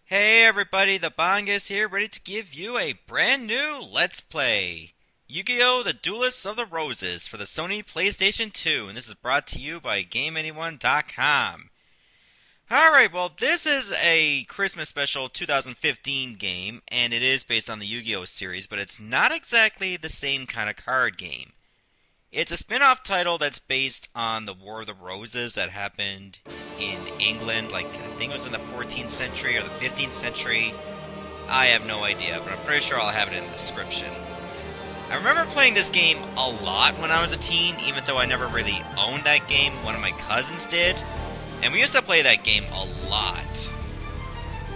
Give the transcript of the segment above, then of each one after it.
Hey everybody, the Bongus here, ready to give you a brand new Let's Play. Yu-Gi-Oh! The Duelists of the Roses for the Sony PlayStation 2, and this is brought to you by GameAnyone.com. Alright, well this is a Christmas special 2015 game, and it is based on the Yu-Gi-Oh! Series, but it's not exactly the same kind of card game. It's a spin-off title that's based on the War of the Roses that happened in England, I think it was in the 14th century or the 15th century. I have no idea, but I'm pretty sure I'll have it in the description. I remember playing this game a lot when I was a teen, even though I never really owned that game. One of my cousins did, and we used to play that game a lot.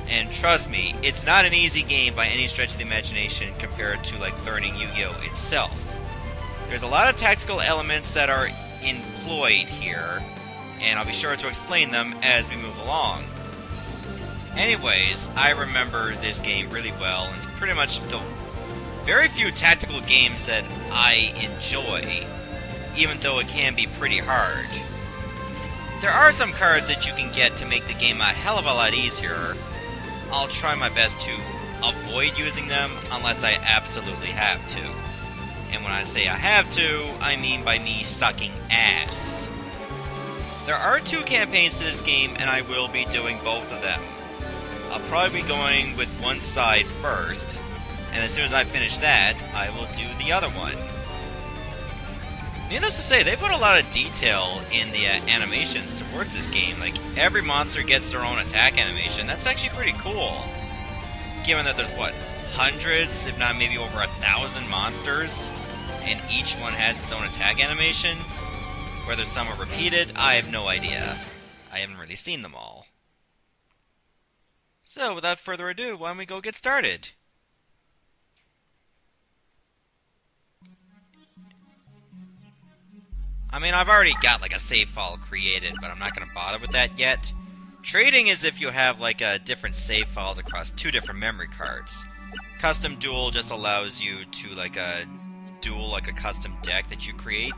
And trust me, it's not an easy game by any stretch of the imagination compared to learning Yu-Gi-Oh! Itself. There's a lot of tactical elements that are employed here, and I'll be sure to explain them as we move along. Anyways, I remember this game really well, and it's pretty much the very few tactical games that I enjoy, even though it can be pretty hard. There are some cards that you can get to make the game a hell of a lot easier. I'll try my best to avoid using them unless I absolutely have to. And when I say I have to, I mean by me sucking ass. There are two campaigns to this game, and I will be doing both of them. I'll probably be going with one side first, and as soon as I finish that, I will do the other one. Needless to say, they put a lot of detail in the animations towards this game. Every monster gets their own attack animation. That's actually pretty cool. Given that there's, hundreds, if not maybe over 1,000 monsters, and each one has its own attack animation. Whether some are repeated, I have no idea. I haven't really seen them all. So, without further ado, why don't we go get started? I mean, I've already got a save file created, but I'm not going to bother with that yet. Trading is if you have different save files across two different memory cards. Custom Duel just allows you to duel a custom deck that you create,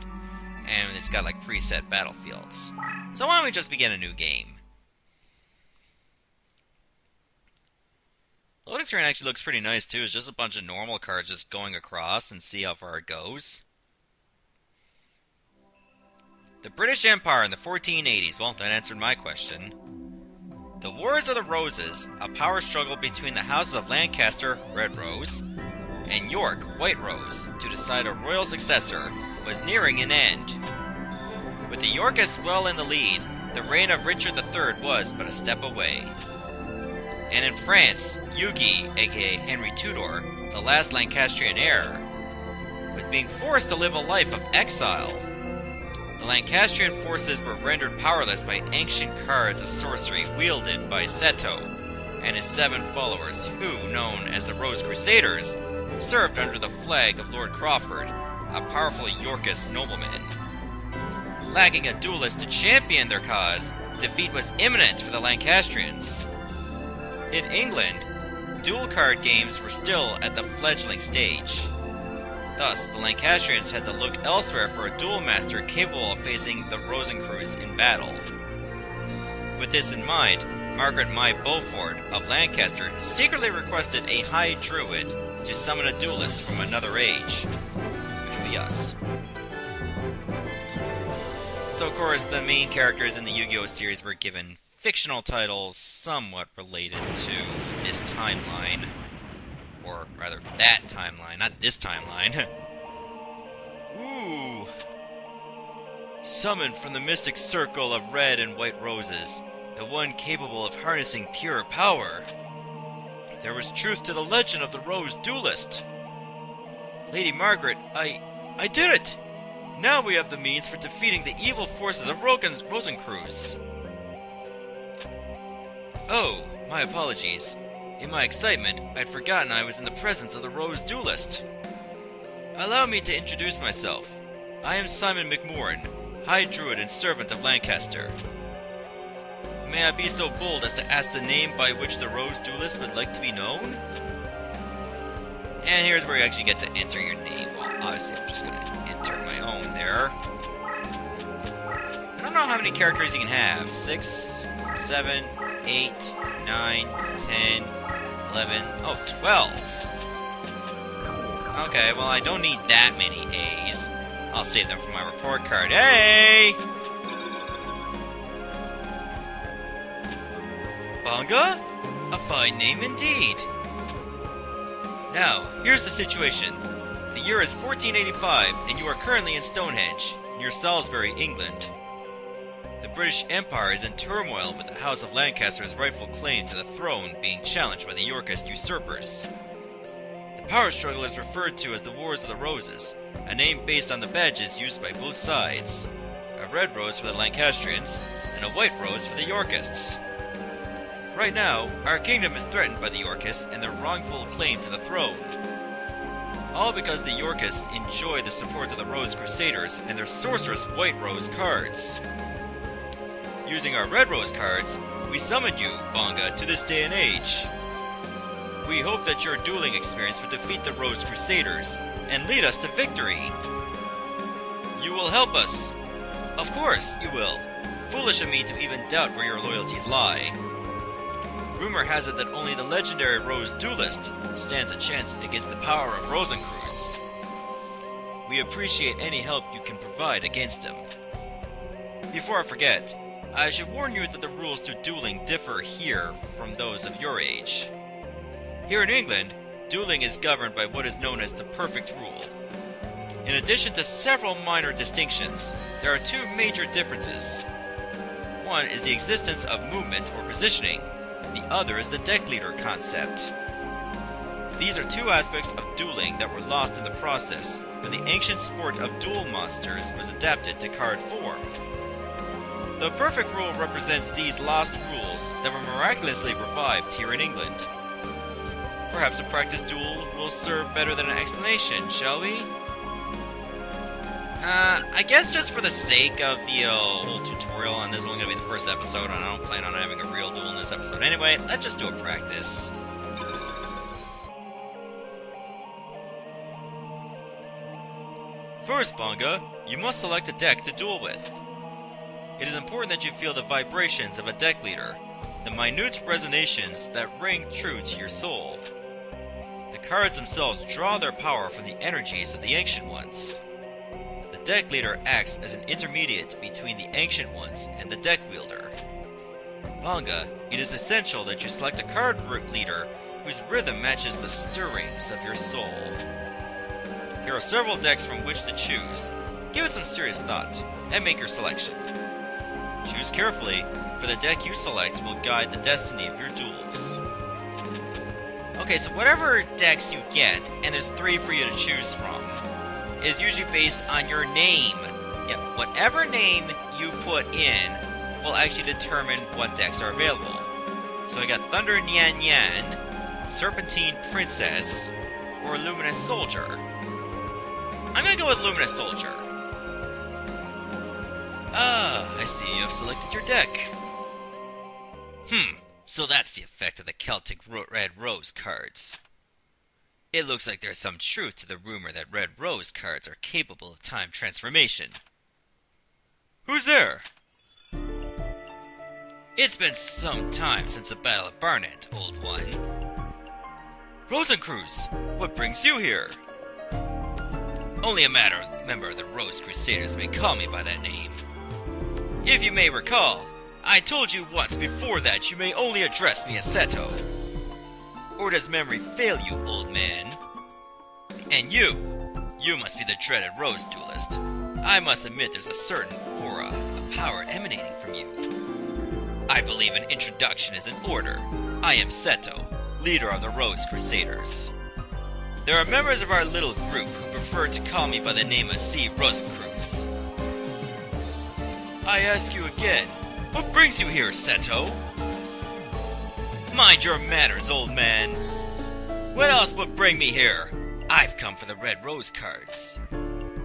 and it's got preset battlefields. So why don't we just begin a new game? The loading screen actually looks pretty nice too. It's just a bunch of normal cards just going across and see how far it goes. The British Empire in the 1480s. Well, that answered my question. The Wars of the Roses, a power struggle between the houses of Lancaster, Red Rose, and York, White Rose, to decide a royal successor, was nearing an end. With the Yorkists well in the lead, the reign of Richard III was but a step away. And in France, Yugi, aka Henry Tudor, the last Lancastrian heir, was being forced to live a life of exile. The Lancastrian forces were rendered powerless by ancient cards of sorcery wielded by Seto and his 7 followers who, known as the Rose Crusaders, served under the flag of Lord Crawford, a powerful Yorkist nobleman. Lacking a duelist to champion their cause, defeat was imminent for the Lancastrians. In England, duel card games were still at the fledgling stage. Thus, the Lancastrians had to look elsewhere for a duel master capable of facing the Rosencrews in battle. With this in mind, Margaret Mai Beaufort of Lancaster secretly requested a High Druid to summon a duelist from another age, which would be us. So of course, the main characters in the Yu-Gi-Oh! Series were given fictional titles somewhat related to this timeline. Or rather, that timeline, not this timeline. Ooh! Summoned from the mystic circle of red and white roses, the one capable of harnessing pure power. There was truth to the legend of the Rose Duelist. Lady Margaret, I did it! Now we have the means for defeating the evil forces of Rosencrews. Oh, my apologies. In my excitement, I'd forgotten I was in the presence of the Rose Duelist. Allow me to introduce myself. I am Simon McMorrin, High Druid and servant of Lancaster. May I be so bold as to ask the name by which the Rose Duelist would like to be known? And here's where you actually get to enter your name. Well, obviously I'm just going to enter my own there. I don't know how many characters you can have. 6, 7, 8, 9, 10, 11, oh, 12. Okay, well, I don't need that many A's. I'll save them for my report card. Hey! Bonga? A fine name indeed. Now, here's the situation. The year is 1485, and you are currently in Stonehenge, near Salisbury, England. The British Empire is in turmoil with the House of Lancaster's rightful claim to the throne being challenged by the Yorkist usurpers. The power struggle is referred to as the Wars of the Roses, a name based on the badges used by both sides. A red rose for the Lancastrians, and a white rose for the Yorkists. Right now, our kingdom is threatened by the Yorkists and their wrongful claim to the throne. All because the Yorkists enjoy the support of the Rose Crusaders and their sorcerous White Rose cards. Using our Red Rose cards, we summoned you, Bonga, to this day and age. We hope that your dueling experience will defeat the Rose Crusaders and lead us to victory. You will help us. Of course, you will. Foolish of me to even doubt where your loyalties lie. Rumor has it that only the legendary Rose Duelist stands a chance against the power of Rosencreuz. We appreciate any help you can provide against him. Before I forget, I should warn you that the rules to dueling differ here from those of your age. Here in England, dueling is governed by what is known as the perfect rule. In addition to several minor distinctions, there are two major differences. One is the existence of movement or positioning. The other is the deck leader concept. These are two aspects of dueling that were lost in the process when the ancient sport of duel monsters was adapted to card form. The perfect rule represents these lost rules that were miraculously revived here in England. Perhaps a practice duel will serve better than an explanation, shall we? I guess just for the sake of the whole tutorial, and this is only going to be the first episode, and I don't plan on having a real duel in this episode anyway, let's just do a practice. First, Bonga, you must select a deck to duel with. It is important that you feel the vibrations of a deck leader, the minute resonations that ring true to your soul. The cards themselves draw their power from the energies of the Ancient Ones. The deck leader acts as an intermediate between the Ancient Ones and the deck wielder. Bonga, it is essential that you select a card leader whose rhythm matches the stirrings of your soul. Here are several decks from which to choose. Give it some serious thought, and make your selection. Choose carefully, for the deck you select will guide the destiny of your duels. Okay, so whatever decks you get, and there's 3 for you to choose from, is usually based on your name. Yep, whatever name you put in will actually determine what decks are available. So I got Thunder Nyan Nyan, Serpentine Princess, or Luminous Soldier. I'm gonna go with Luminous Soldier. Ah, I see you have selected your deck. So that's the effect of the Celtic Red Rose cards. It looks like there's some truth to the rumor that Red Rose cards are capable of time transformation. Who's there? It's been some time since the Battle of Barnet, old one. Rosencreuz, what brings you here? Only a member of the Rose Crusaders may call me by that name. If you may recall, I told you once before that you may only address me as Seto. Or does memory fail you, old man? And you must be the dreaded Rose Duelist. I must admit there's a certain aura of power emanating from you. I believe an introduction is in order. I am Seto, leader of the Rose Crusaders. There are members of our little group who prefer to call me by the name of C. Rosencreuz. I ask you again, what brings you here, Seto? Mind your manners, old man. What else would bring me here? I've come for the Red Rose cards.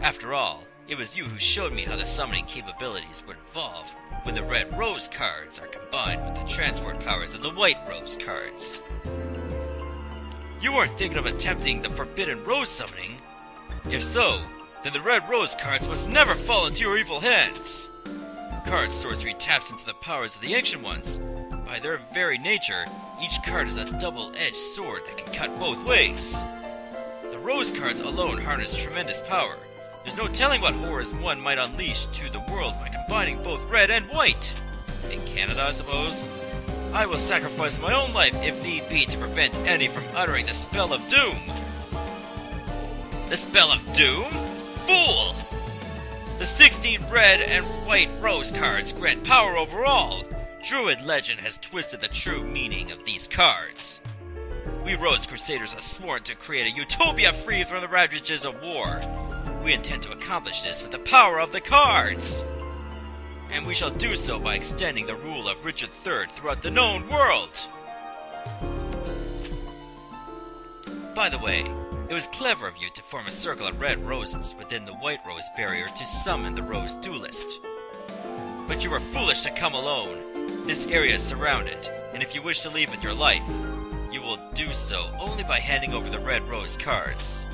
After all, it was you who showed me how the summoning capabilities would evolve when the Red Rose cards are combined with the transport powers of the White Rose cards. You weren't thinking of attempting the Forbidden Rose summoning? If so, then the Red Rose cards must never fall into your evil hands. Card sorcery taps into the powers of the Ancient Ones, By their very nature, each card is a double-edged sword that can cut both ways. The rose cards alone harness tremendous power. There's no telling what horrors one might unleash to the world by combining both red and white. In Canada, I suppose. I will sacrifice my own life if need be to prevent any from uttering the spell of doom. The spell of doom? Fool! The 16 red and white rose cards grant power over all. Druid legend has twisted the true meaning of these cards. We Rose Crusaders are sworn to create a utopia free from the ravages of war. We intend to accomplish this with the power of the cards. And we shall do so by extending the rule of Richard III throughout the known world. By the way, it was clever of you to form a circle of red roses within the white rose barrier to summon the rose duelist. But you were foolish to come alone. This area is surrounded, and if you wish to leave with your life, you will do so only by handing over the red rose cards.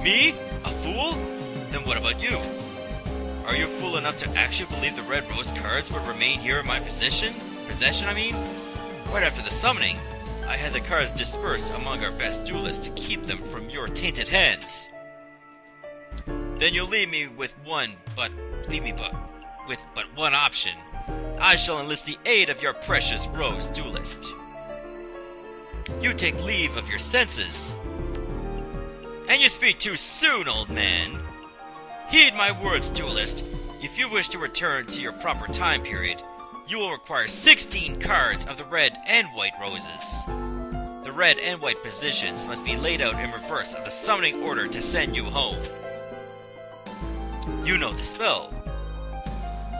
Me? A fool? Then what about you? Are you fool enough to actually believe the red rose cards would remain here in my possession? Right after the summoning, I had the cards dispersed among our best duelists to keep them from your tainted hands. Then you leave me with but one option. I shall enlist the aid of your precious rose duelist. You take leave of your senses. And you speak too soon, old man. Heed my words, duelist. If you wish to return to your proper time period, you will require 16 cards of the red and white roses. The red and white positions must be laid out in reverse of the summoning order to send you home. You know the spell.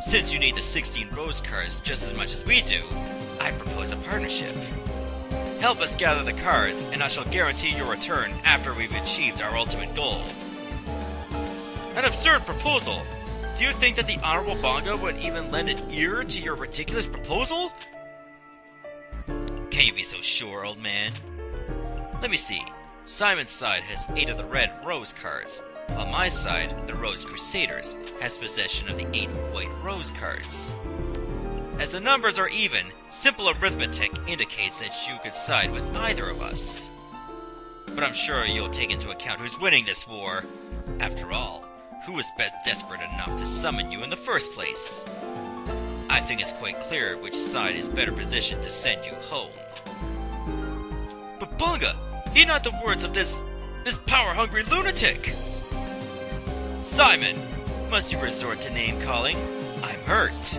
Since you need the 16 rose cards just as much as we do, I propose a partnership. Help us gather the cards, and I shall guarantee your return after we've achieved our ultimate goal. An absurd proposal! Do you think that the Honorable Bonga would even lend an ear to your ridiculous proposal? Can you be so sure, old man? Let me see. Simon's side has 8 of the red rose cards, while my side, the Rose Crusaders, has possession of the 8 white rose cards. As the numbers are even, simple arithmetic indicates that you could side with either of us. But I'm sure you'll take into account who's winning this war. After all, who was desperate enough to summon you in the first place? I think it's quite clear which side is better positioned to send you home. But Bunga, heed not the words of this power-hungry lunatic! Simon, must you resort to name-calling? I'm hurt.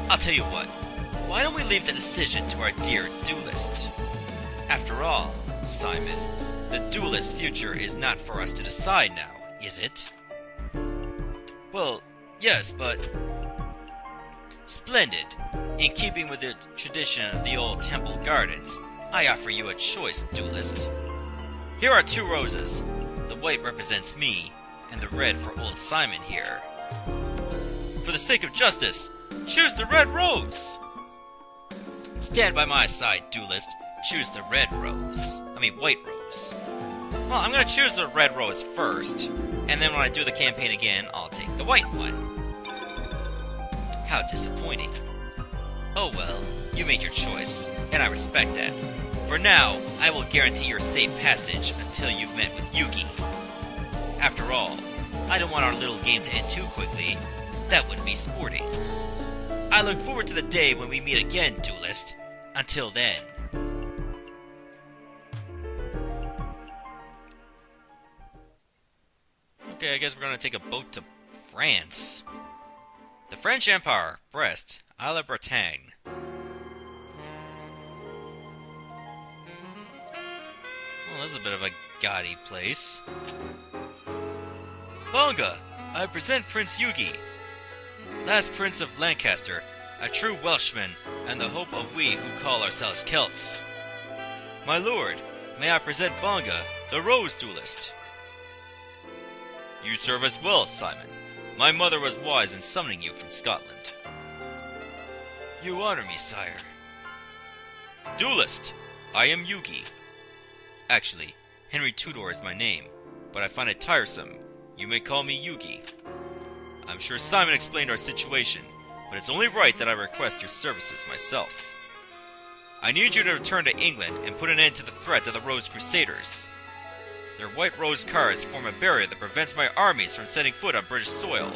I'll tell you what, why don't we leave the decision to our dear duelist? After all, Simon, the duelist's future is not for us to decide now, is it? Well, yes, but... Splendid. In keeping with the tradition of the old temple gardens, I offer you a choice, duelist. Here are 2 roses. The white represents me, and the red for old Simon here. For the sake of justice, choose the red rose! Stand by my side, duelist. Choose the white rose. Well, I'm gonna choose the red rose first, and then when I do the campaign again, I'll take the white one. How disappointing. Oh well, you made your choice, and I respect that. For now, I will guarantee your safe passage until you've met with Yugi. After all, I don't want our little game to end too quickly. That wouldn't be sporting. I look forward to the day when we meet again, duelist. Until then. Okay, I guess we're gonna take a boat to France. The French Empire, Brest, Isle of Bretagne. Well, this is a bit of a gaudy place. Bonga, I present Prince Yugi, last Prince of Lancaster, a true Welshman, and the hope of we who call ourselves Celts. My lord, may I present Bonga, the Rose Duelist. You serve us well, Simon. My mother was wise in summoning you from Scotland. You honor me, sire. Duelist, I am Yugi. Actually, Henry Tudor is my name, but I find it tiresome. You may call me Yugi. I'm sure Simon explained our situation, but but it's only right that I request your services myself. I need you to return to England and put an end to the threat of the Rose Crusaders. Their white rose cards form a barrier that prevents my armies from setting foot on British soil.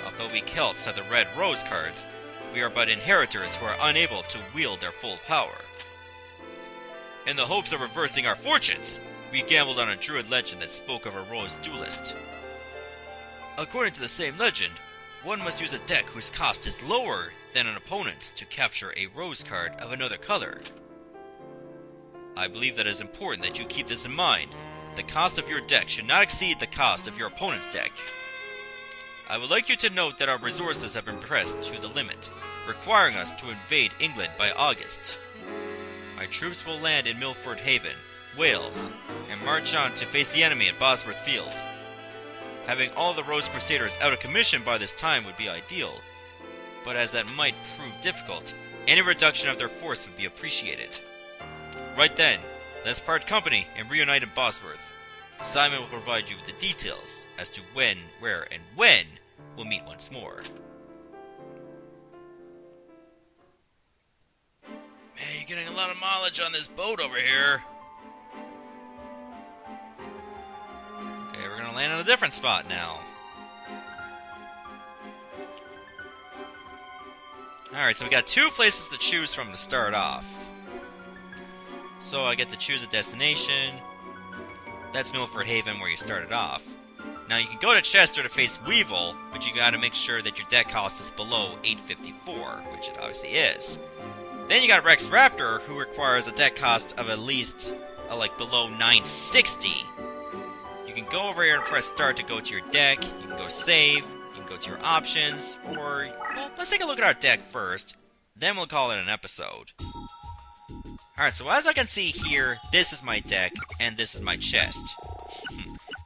Although we Celts have the red rose cards, we are but inheritors who are unable to wield their full power. In the hopes of reversing our fortunes, we gambled on a druid legend that spoke of a rose duelist. According to the same legend, one must use a deck whose cost is lower than an opponent's to capture a rose card of another color. I believe that it is important that you keep this in mind. The cost of your deck should not exceed the cost of your opponent's deck. I would like you to note that our resources have been pressed to the limit, requiring us to invade England by August. My troops will land in Milford Haven, Wales, and march on to face the enemy at Bosworth Field. Having all the Rose Crusaders out of commission by this time would be ideal, but as that might prove difficult, any reduction of their force would be appreciated. Right then, let's part company and reunite in Bosworth. Simon will provide you with the details as to when, where, and when we'll meet once more. Man, you're getting a lot of mileage on this boat over here. Okay, we're gonna land on a different spot now. Alright, so we got two places to choose from to start off. So I get to choose a destination. That's Milford Haven where you started off. Now you can go to Chester to face Weevil, but you gotta make sure that your deck cost is below 854, which it obviously is. Then you got Rex Raptor, who requires a deck cost of at least, like, below 960. You can go over here and press start to go to your deck. You can go save. You can go to your options. Or, well, let's take a look at our deck first. Then we'll call it an episode. Alright, so as I can see here, this is my deck, and this is my chest.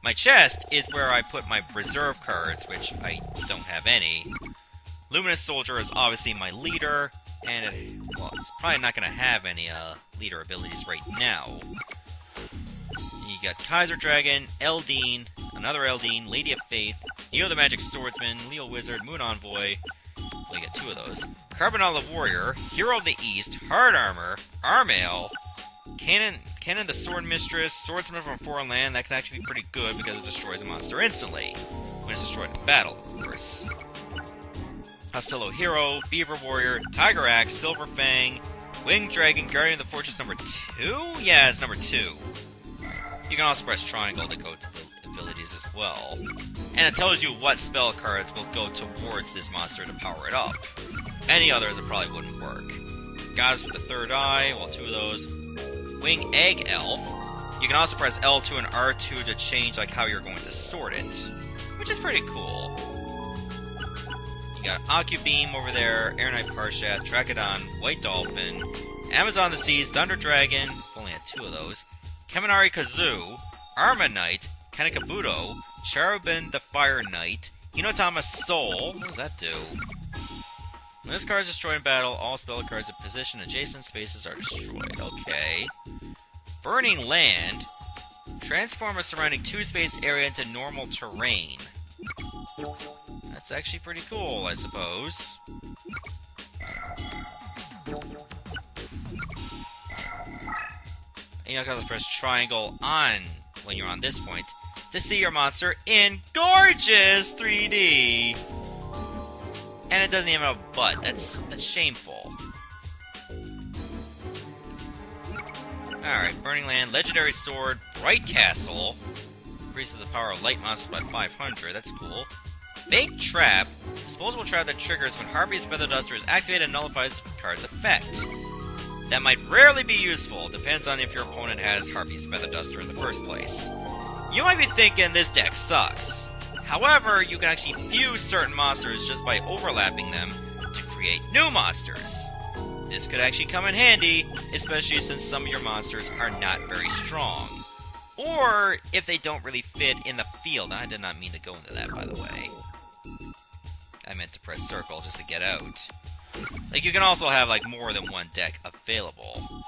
My chest is where I put my reserve cards, which I don't have any. Luminous Soldier is obviously my leader, and well, it's probably not going to have any leader abilities right now. You got Kaiser Dragon, Eldine, another Eldine, Lady of Faith, Neo the Magic Swordsman, Leo Wizard, Moon Envoy. We get two of those. Carbonal the Warrior, Hero of the East, Hard Armor, Armail, Cannon the Sword Mistress, Swordsman from Foreign Land. That can actually be pretty good because it destroys a monster instantly when it's destroyed in battle, of course. Hostelo Hero, Beaver Warrior, Tiger Axe, Silver Fang, Winged Dragon, Guardian of the Fortress number 2? Yeah, it's number 2. You can also press triangle to go to the abilities as well. And it tells you what spell cards will go towards this monster to power it up. Any others, it probably wouldn't work. Goddess with the Third Eye, well, two of those. Wing Egg Elf. You can also press L2 and R2 to change like how you're going to sort it, which is pretty cool. You got Ocubeam over there, Air Knight Parshat, Trachodon, White Dolphin, Amazon the Seas, Thunder Dragon, only had two of those, Kaminari Kazoo, Arma Knight, Kanekabuto, Cherubin the Fire Knight, Inotama Soul. What does that do? When this card is destroyed in battle, all spell cards in position adjacent spaces are destroyed. Okay. Burning Land. Transform a surrounding 2-space area into normal terrain. That's actually pretty cool, I suppose. And you can also press triangle on when you're on this point to see your monster in gorgeous 3D. And it doesn't even have a butt. That's shameful. Alright, Burning Land, Legendary Sword, Bright Castle. Increases the power of light monsters by 500. That's cool. Fake Trap. Disposable trap that triggers when Harpy's Feather Duster is activated and nullifies the card's effect. That might rarely be useful. Depends on if your opponent has Harpy's Feather Duster in the first place. You might be thinking this deck sucks. However, you can actually fuse certain monsters just by overlapping them to create new monsters. This could actually come in handy, especially since some of your monsters are not very strong. Or if they don't really fit in the field. I did not mean to go into that, by the way. I meant to press circle just to get out. Like, you can also have, like, more than one deck available.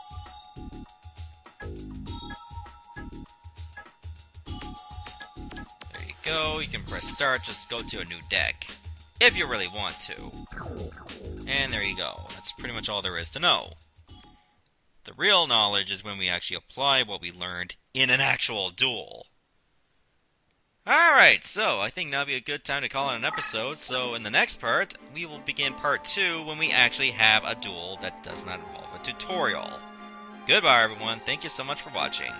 Go, you can press start, just go to a new deck. if you really want to. And there you go. That's pretty much all there is to know. The real knowledge is when we actually apply what we learned in an actual duel. Alright, so I think now would be a good time to call it an episode. So in the next part, we will begin part 2 when we actually have a duel that does not involve a tutorial. Goodbye everyone, thank you so much for watching.